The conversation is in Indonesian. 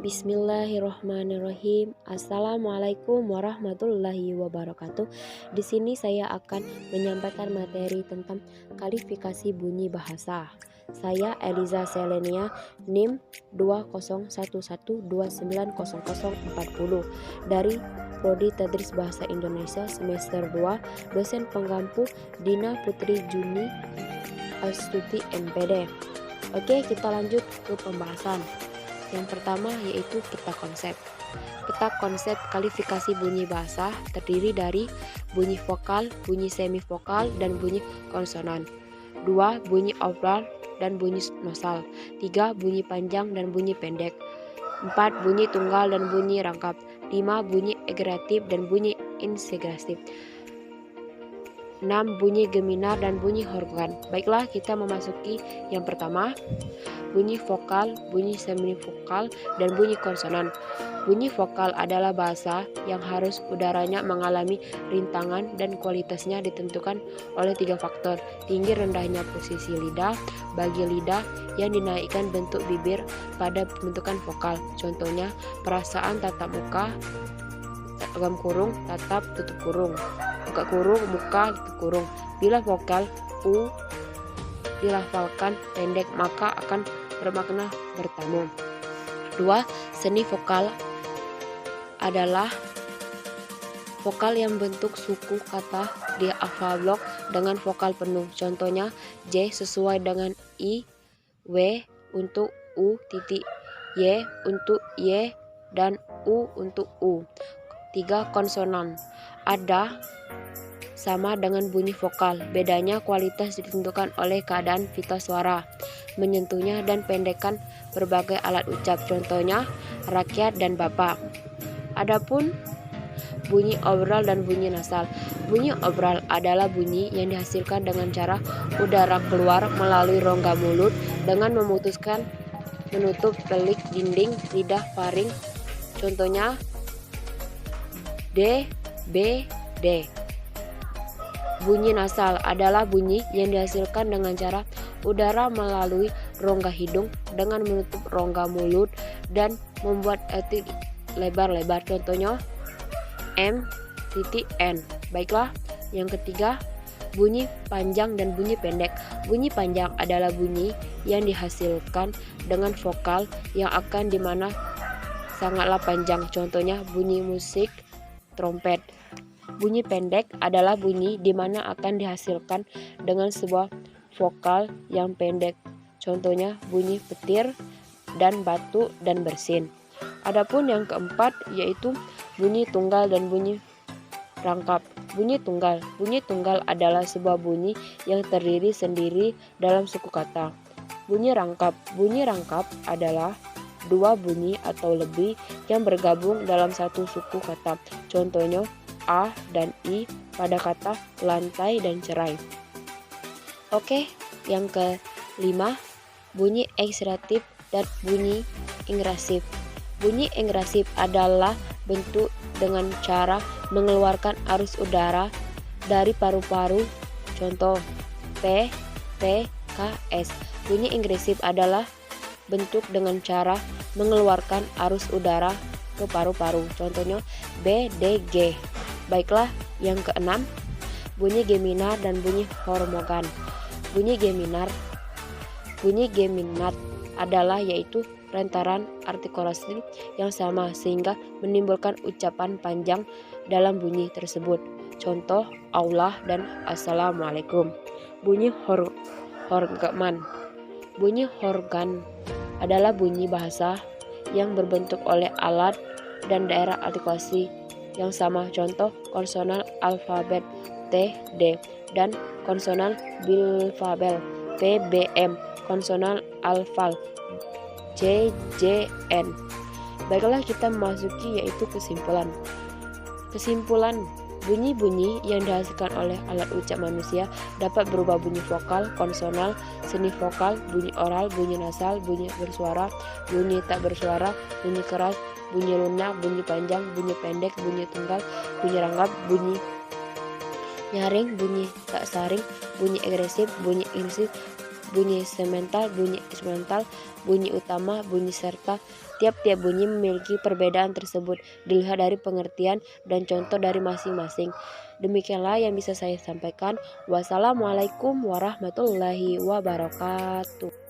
Bismillahirrahmanirrahim. Assalamualaikum warahmatullahi wabarakatuh. Di sini saya akan menyampaikan materi tentang kualifikasi bunyi bahasa. Saya Eliza Selenia, NIM 2011290040 dari Prodi Tadris Bahasa Indonesia semester 2, dosen penggampu Dina Putri Juni Astuti MPD. Oke, kita lanjut ke pembahasan. Yang pertama yaitu peta konsep. Peta konsep kualifikasi bunyi bahasa terdiri dari bunyi vokal, bunyi semivokal, dan bunyi konsonan. 2. Bunyi oral dan bunyi nasal. 3. Bunyi panjang dan bunyi pendek. 4. Bunyi tunggal dan bunyi rangkap. 5. Bunyi egregatif dan bunyi integratif. 6. Bunyi geminar dan bunyi organ. Baiklah, kita memasuki yang pertama, bunyi vokal, bunyi semivokal, dan bunyi konsonan. Bunyi vokal adalah bahasa yang harus udaranya mengalami rintangan dan kualitasnya ditentukan oleh 3 faktor: tinggi rendahnya posisi lidah, bagi lidah yang dinaikkan bentuk bibir pada pembentukan vokal. Contohnya, perasaan tatap muka, dalam kurung, tatap tutup kurung, buka kurung, muka tutup kurung. Bila vokal U dilafalkan pendek, maka akan bermakna bertamu. 2. Seni vokal adalah vokal yang bentuk suku kata di alfabet dengan vokal penuh. Contohnya, J sesuai dengan I, W untuk U titik, Y untuk Y, dan U untuk U. 3. Konsonan ada sama dengan bunyi vokal. Bedanya kualitas ditentukan oleh keadaan pita suara, menyentuhnya, dan pendekan berbagai alat ucap. Contohnya, rakyat dan bapak. Adapun bunyi oral dan bunyi nasal. Bunyi oral adalah bunyi yang dihasilkan dengan cara udara keluar melalui rongga mulut dengan menutup telik dinding lidah faring. Contohnya, D, B, D. Bunyi nasal adalah bunyi yang dihasilkan dengan cara udara melalui rongga hidung dengan menutup rongga mulut dan membuat telik lebar-lebar. Contohnya, M titik N. Baiklah, yang ketiga, bunyi panjang dan bunyi pendek. Bunyi panjang adalah bunyi yang dihasilkan dengan vokal yang akan dimana sangatlah panjang. Contohnya, bunyi musik trompet. Bunyi pendek adalah bunyi di mana akan dihasilkan dengan sebuah vokal yang pendek. Contohnya, bunyi petir dan batu dan bersin. Adapun yang keempat yaitu bunyi tunggal dan bunyi rangkap. Bunyi tunggal adalah sebuah bunyi yang terdiri sendiri dalam suku kata. Bunyi rangkap adalah dua bunyi atau lebih yang bergabung dalam satu suku kata. Contohnya, A dan I pada kata lantai dan cerai. Oke, yang kelima, bunyi ekstratif dan bunyi ingrasif. Bunyi ingrasif adalah bentuk dengan cara mengeluarkan arus udara dari paru-paru. Contoh, P, T, K, S. Bunyi ingrasif adalah bentuk dengan cara mengeluarkan arus udara ke paru-paru. Contohnya, B, D, G. Baiklah, yang keenam, bunyi geminar dan bunyi hormogan. Bunyi geminat adalah yaitu rentetan artikulasi yang sama sehingga menimbulkan ucapan panjang dalam bunyi tersebut. Contoh, Allah dan Assalamualaikum. Bunyi organ. Bunyi organ adalah bunyi bahasa yang berbentuk oleh alat dan daerah artikulasi yang sama. Contoh, konsonan alfabet T, D, dan konsonan bilfabel P, B, M, konsonan alfal J, J, N. Baiklah, kita memasuki yaitu kesimpulan. Bunyi-bunyi yang dihasilkan oleh alat ucap manusia dapat berubah bunyi vokal, konsonal, semivokal, bunyi oral, bunyi nasal, bunyi bersuara, bunyi tak bersuara, bunyi keras, bunyi lunak, bunyi panjang, bunyi pendek, bunyi tunggal, bunyi rangkap, bunyi nyaring, bunyi tak saring, bunyi agresif, bunyi intensif, bunyi semental, bunyi instrumental, bunyi utama, bunyi serta. Tiap-tiap bunyi memiliki perbedaan tersebut dilihat dari pengertian dan contoh dari masing-masing. Demikianlah yang bisa saya sampaikan. Wassalamualaikum warahmatullahi wabarakatuh.